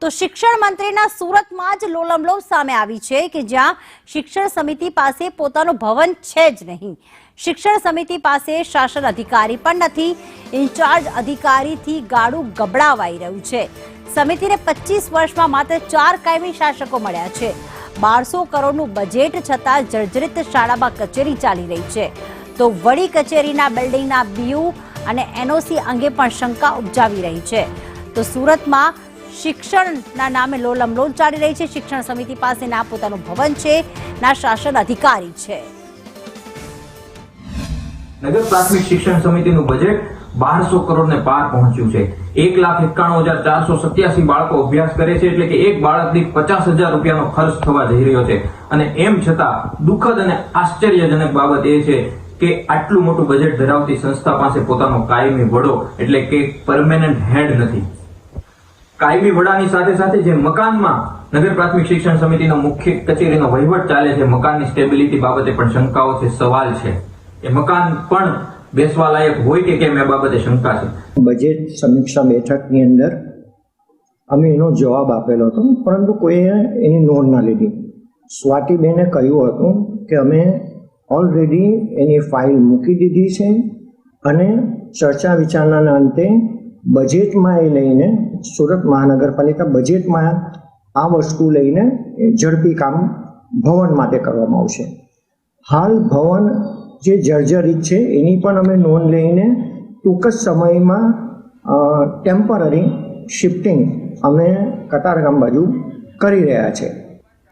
તો શિક્ષણ મંત્રીના સુરતમાં જ લોલમલોલ સામે આવી છે કે જ્યાં શિક્ષણ સમિતિ પાસે પોતાનું ભવન છે જ નહીં. શિક્ષણ સમિતિ પાસે શાસન અધિકારી પણ નથી. ઇન્ચાર્જ અધિકારીથી ગાડું ગબડાવાઈ રહ્યું છે. સમિતિને 25 વર્ષમાં માત્ર 4 કાયમી શાસકો મળ્યા છે. 1200 કરોડનું બજેટ છતાં જર્જરિત શાળામાં કચેરી ચાલી રહી છે. તો વડી કચેરીના બિલ્ડિંગના બીયુ અને એનઓસી અંગે પણ શંકા ઉપજાવી રહી છે. તો સુરતમાં શિક્ષણના નામે લોલમલોલ ચાલી રહી છે. શિક્ષણ સમિતિ પાસે ના પોતાનું ભવન છે, ના શાસન અધિકારી છે. નગર પ્રાથમિક શિક્ષણ સમિતિનું બજેટ 1200 કરોડને પાર પહોંચ્યું છે. 1,91,487 બાળકો અભ્યાસ કરે છે, એટલે કે એક બાળક દીઠ 50,000 રૂપિયાનો ખર્ચ થવા જઈ રહ્યો છે. અને એમ છતાં દુઃખદ અને આશ્ચર્યજનક બાબત એ છે કે આટલું મોટું બજેટ ધરાવતી સંસ્થા પાસે પોતાનો કાયમી વડો એટલે કે પરમેનન્ટ હેડ નથી. કાયમી વડાની સાથે સાથે જે મકાનમાં નગર પ્રાથમિક શિક્ષણ સમિતિનો મુખ્ય કચેરીનો વહીવટ ચાલે છે, મકાનની સ્ટેબિલિટી બાબતે પણ શંકાઓ છે, સવાલ છે. એ મકાન પણ બેસવા લાયક હોય કે કેમ એ બાબતે શંકા છે. બજેટ સમીક્ષા બેઠકની અંદર અમે એનો જવાબ આપેલો હતો, પરંતુ કોઈએ એની નોંધ ના લીધી. સ્વાતિબેને કહ્યું હતું કે અમે ઓલરેડી એની ફાઇલ મૂકી દીધી છે અને ચર્ચા વિચારણાના અંતે બજેટમાં એ લઈને સુરત મહાનગરપાલિકા બજેટમાં આ વસ્તુ લઈને ઝડપી કામ ભવન માટે કરવામાં આવશે. હાલ ભવન જે જર્જરિત છે એની પણ અમે નોંધ લઈને ટૂંક જ સમયમાં ટેમ્પરરી શિફ્ટિંગ અમે કતારગામ બાજુ કરી રહ્યા છે.